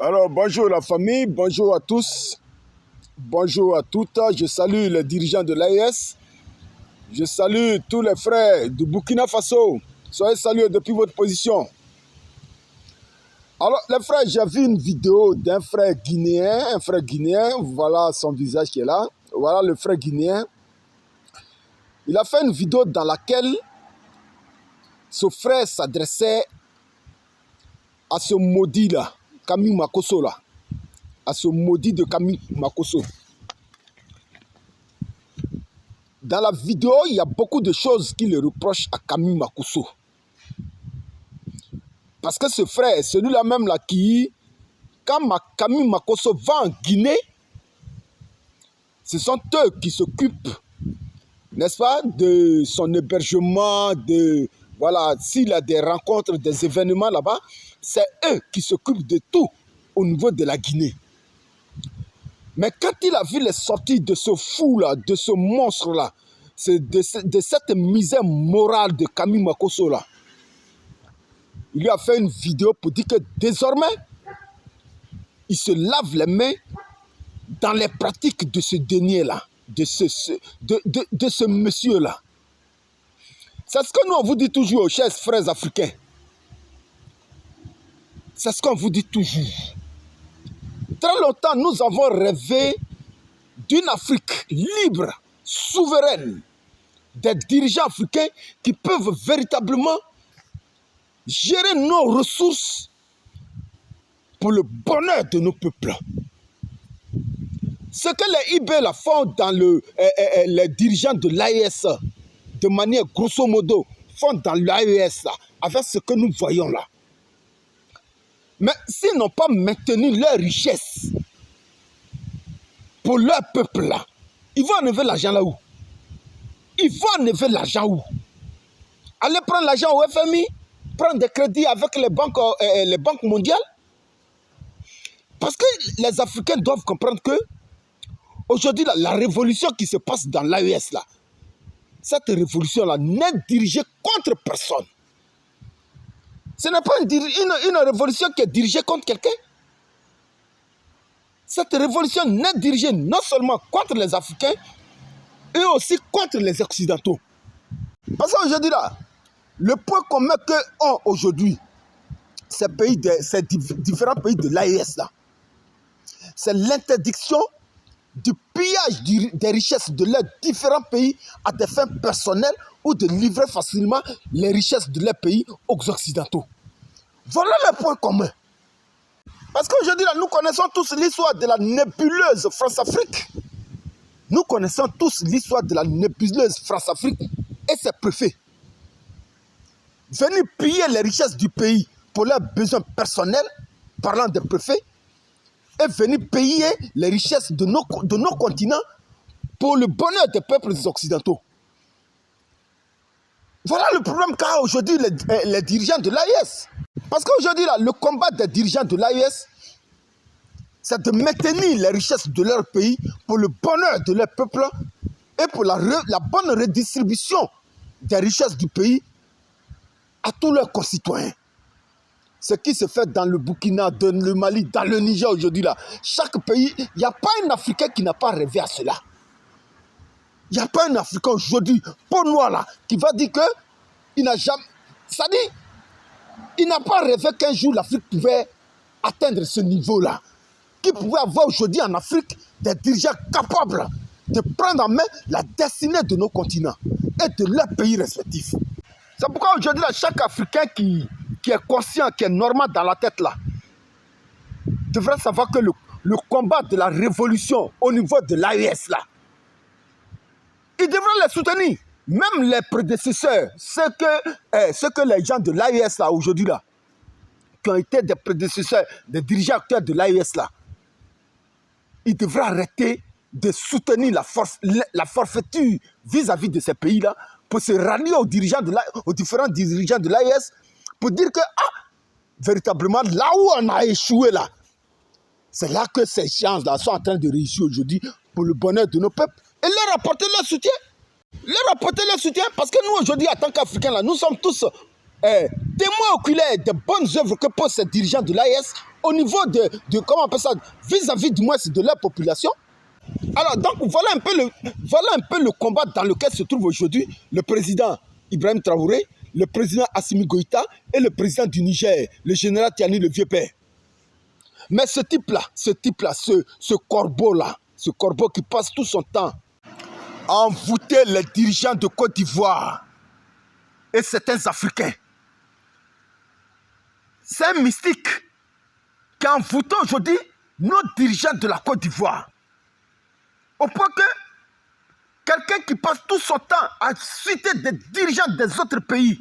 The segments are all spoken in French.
Alors, bonjour la famille, bonjour à tous, bonjour à toutes. Je salue les dirigeants de l'AES, je salue tous les frères du Burkina Faso. Soyez salués depuis votre position. Alors, les frères, j'ai vu une vidéo d'un frère guinéen, voilà son visage qui est là. Voilà le frère guinéen. Il a fait une vidéo dans laquelle ce frère s'adressait à ce maudit-là, Camille Makosso là, à ce maudit de Camille Makosso. Dans la vidéo, il y a beaucoup de choses qu'il reproche à Camille Makosso. Parce que ce frère, celui-là même là qui, quand Camille Makosso va en Guinée, ce sont eux qui s'occupent, n'est-ce pas, de son hébergement, de, voilà, s'il a des rencontres, des événements là-bas, c'est eux qui s'occupent de tout au niveau de la Guinée. Mais quand il a vu les sorties de ce fou-là, de ce monstre-là, de cette misère morale de Camille Makosso là, il lui a fait une vidéo pour dire que désormais, il se lave les mains dans les pratiques de ce dernier-là, de ce monsieur-là. C'est ce que nous on vous dit toujours, chers frères africains. C'est ce qu'on vous dit toujours. Très longtemps, nous avons rêvé d'une Afrique libre, souveraine, des dirigeants africains qui peuvent véritablement gérer nos ressources pour le bonheur de nos peuples. Ce que les IB là font dans les dirigeants de l'AES, de manière grosso modo, font dans l'AES là, avec ce que nous voyons là. Mais s'ils n'ont pas maintenu leur richesse pour leur peuple là, ils vont enlever l'argent là où? Ils vont enlever l'argent où? Aller prendre l'argent au FMI, prendre des crédits avec les banques mondiales. Parce que les Africains doivent comprendre que aujourd'hui, la révolution qui se passe dans l'AES là, cette révolution-là n'est dirigée contre personne. Ce n'est pas une révolution qui est dirigée contre quelqu'un. Cette révolution n'est dirigée non seulement contre les Africains, et aussi contre les Occidentaux. Parce qu'aujourd'hui, là, le point commun qu'ont aujourd'hui ces différents pays de l'AES, là, c'est l'interdiction du pillage des richesses de leurs différents pays à des fins personnelles ou de livrer facilement les richesses de leurs pays aux Occidentaux. Voilà le point commun. Parce qu'aujourd'hui, là, nous connaissons tous l'histoire de la nébuleuse France-Afrique. Nous connaissons tous l'histoire de la nébuleuse France-Afrique et ses préfets. Venus piller les richesses du pays pour leurs besoins personnels, parlant des préfets, et venir payer les richesses de nos continents pour le bonheur des peuples occidentaux. Voilà le problème qu'a aujourd'hui les dirigeants de l'AES. Parce qu'aujourd'hui, le combat des dirigeants de l'AES, c'est de maintenir les richesses de leur pays pour le bonheur de leur peuple et pour la bonne redistribution des richesses du pays à tous leurs concitoyens. Ce qui se fait dans le Burkina, dans le Mali, dans le Niger aujourd'hui, là, chaque pays, il n'y a pas un Africain qui n'a pas rêvé à cela. Il n'y a pas un Africain aujourd'hui, peau noire là, qui va dire qu'il n'a jamais... C'est-à-dire, il n'a pas rêvé qu'un jour l'Afrique pouvait atteindre ce niveau-là. Qu'il pouvait avoir aujourd'hui en Afrique des dirigeants capables de prendre en main la destinée de nos continents et de leurs pays respectifs. C'est pourquoi aujourd'hui, là, chaque Africain qui est conscient, qui est normal dans la tête là, devrait savoir que le combat de la révolution au niveau de l'AES là, il devrait les soutenir. Même les prédécesseurs, ce que les gens de l'AES là aujourd'hui là, qui ont été des prédécesseurs, des dirigeants actuels de l'AES là, ils devraient arrêter de soutenir la forfaiture vis-à-vis de ces pays-là pour se rallier aux différents dirigeants de l'AES pour dire que, véritablement, là où on a échoué là, c'est là que ces gens-là sont en train de réussir aujourd'hui pour le bonheur de nos peuples et leur apporter leur soutien. Leur apporter leur soutien parce que nous, aujourd'hui, en tant qu'Africains, là, nous sommes tous témoin oculaire des bonnes œuvres que posent ces dirigeants de l'AES au niveau comment on appelle ça, vis-à-vis du moins de leur population. Alors, donc, voilà un peu le combat dans lequel se trouve aujourd'hui le président Ibrahim Traoré, le président Assimi Goïta et le président du Niger, le général Tiani le Vieux-Père. Mais ce type-là, ce corbeau qui passe tout son temps à envoûter les dirigeants de Côte d'Ivoire et certains Africains. C'est un mystique qui a envoûté aujourd'hui nos dirigeants de la Côte d'Ivoire. Au point que quelqu'un qui passe tout son temps à citer des dirigeants des autres pays,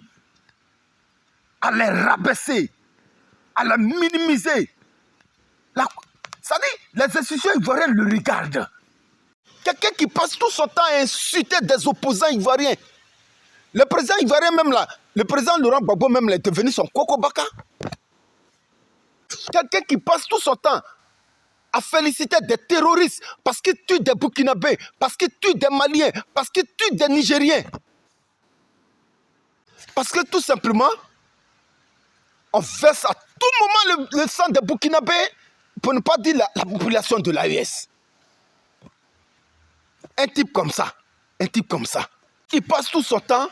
à les rabaisser, à les minimiser. Ça dit, les institutions ivoiriennes le regardent. Quelqu'un qui passe tout son temps à insulter des opposants ivoiriens. Le président ivoirien même là, le président Laurent Gbagbo même là est devenu son coco baka. Quelqu'un qui passe tout son temps à féliciter des terroristes parce qu'ils tuent des Burkinabés, parce qu'ils tuent des Maliens, parce qu'ils tuent des Nigériens. Parce que tout simplement, on verse à tout moment le sang des Burkinabés, pour ne pas dire la population de l'AES. Un type comme ça, il passe tout son temps,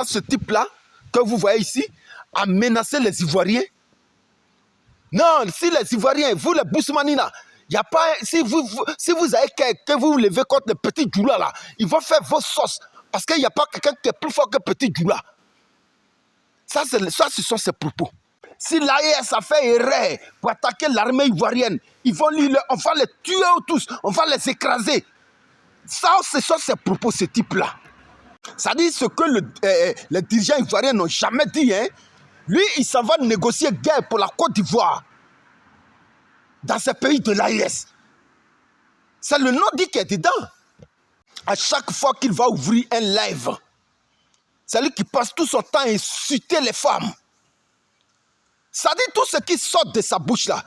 ce type-là, que vous voyez ici, à menacer les Ivoiriens. Non, si les Ivoiriens, vous les Bousmanina, il n'y a pas, si vous avez que vous vous levez contre le petit Djoula là, ils vont faire vos sauces, parce qu'il n'y a pas quelqu'un qui est plus fort que petit Djoula. Ça, ce sont ses propos. Si l'AES a fait erreur pour attaquer l'armée ivoirienne, on va les tuer tous, on va les écraser. Ça, ce sont ses propos, ce type-là. Ça dit ce que les dirigeants ivoiriens n'ont jamais dit. Hein. Lui, il s'en va négocier guerre pour la Côte d'Ivoire dans ces pays de l'AES. C'est le nom dit qui est dedans. À chaque fois qu'il va ouvrir un live, c'est lui qui passe tout son temps à insulter les femmes. Ça dit tout ce qui sort de sa bouche là.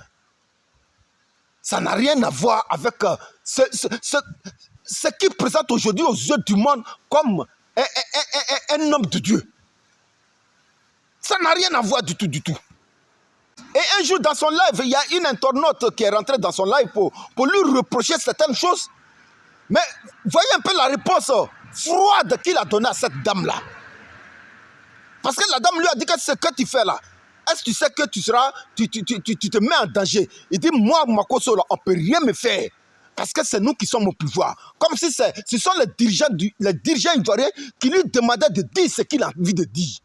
Ça n'a rien à voir avec ce qu'il présente aujourd'hui aux yeux du monde comme un homme de Dieu. Ça n'a rien à voir du tout, du tout. Et un jour dans son live, il y a une internaute qui est rentrée dans son live pour lui reprocher certaines choses. Mais voyez un peu la réponse froide qu'il a donnée à cette dame-là. Parce que la dame lui a dit que ce que tu fais là, est-ce que tu sais que tu te mets en danger? Il dit, moi, Makosso, on ne peut rien me faire. Parce que c'est nous qui sommes au pouvoir. Comme si ce sont les dirigeants ivoiriens qui lui demandaient de dire ce qu'il a envie de dire.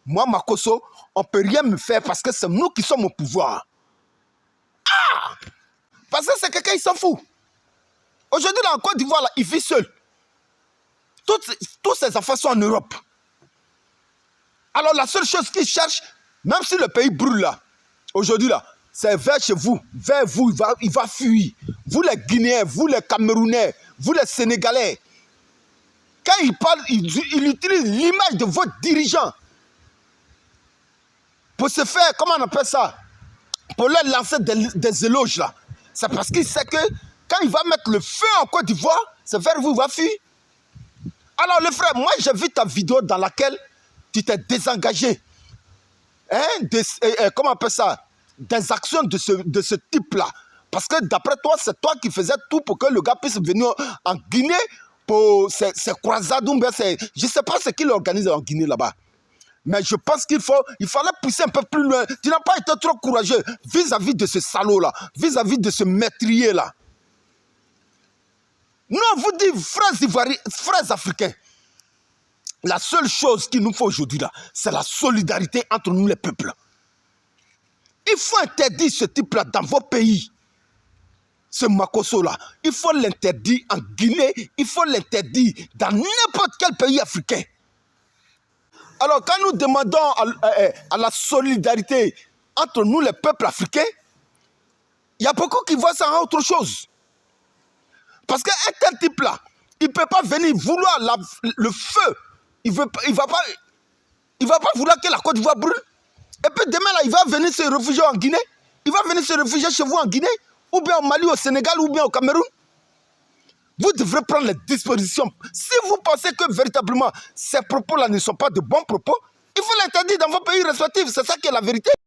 Moi, Makosso, on ne peut rien me faire parce que c'est nous qui sommes au pouvoir. Ah! Parce que c'est quelqu'un, il s'en fout. Aujourd'hui, là, en Côte d'Ivoire, il vit seul. Toutes ses affaires sont en Europe. Alors, la seule chose qu'il cherche, même si le pays brûle là, aujourd'hui là, c'est vers chez vous, vers vous, il va fuir. Vous les Guinéens, vous les Camerounais, vous les Sénégalais. Quand il parle, il utilise l'image de votre dirigeant pour se faire, comment on appelle ça, pour leur lancer des éloges là. C'est parce qu'il sait que quand il va mettre le feu en Côte d'Ivoire, c'est vers vous, il va fuir. Alors les frères, moi j'ai vu ta vidéo dans laquelle tu t'es désengagé. Comment on appelle ça? Des actions de ce type-là. Parce que d'après toi, c'est toi qui faisais tout pour que le gars puisse venir en Guinée pour ses croisades. Je ne sais pas ce qu'il organise en Guinée là-bas. Mais je pense il fallait pousser un peu plus loin. Tu n'as pas été trop courageux vis-à-vis de ce salaud-là, vis-à-vis de ce meurtrier-là. Nous, on vous dit, frères africains, la seule chose qu'il nous faut aujourd'hui là, c'est la solidarité entre nous les peuples. Il faut interdire ce type-là dans vos pays. Ce Makosso-là, il faut l'interdire en Guinée, il faut l'interdire dans n'importe quel pays africain. Alors quand nous demandons à la solidarité entre nous les peuples africains, il y a beaucoup qui voient ça en autre chose. Parce qu'un tel type-là, il ne peut pas venir vouloir le feu. Il va pas vouloir que la Côte d'Ivoire brûle. Et puis demain, là, il va venir se réfugier en Guinée. Il va venir se réfugier chez vous en Guinée, ou bien au Mali, au Sénégal, ou bien au Cameroun. vous devrez prendre les dispositions. Si vous pensez que véritablement ces propos-là ne sont pas de bons propos, il faut l'interdire dans vos pays respectifs. C'est ça qui est la vérité.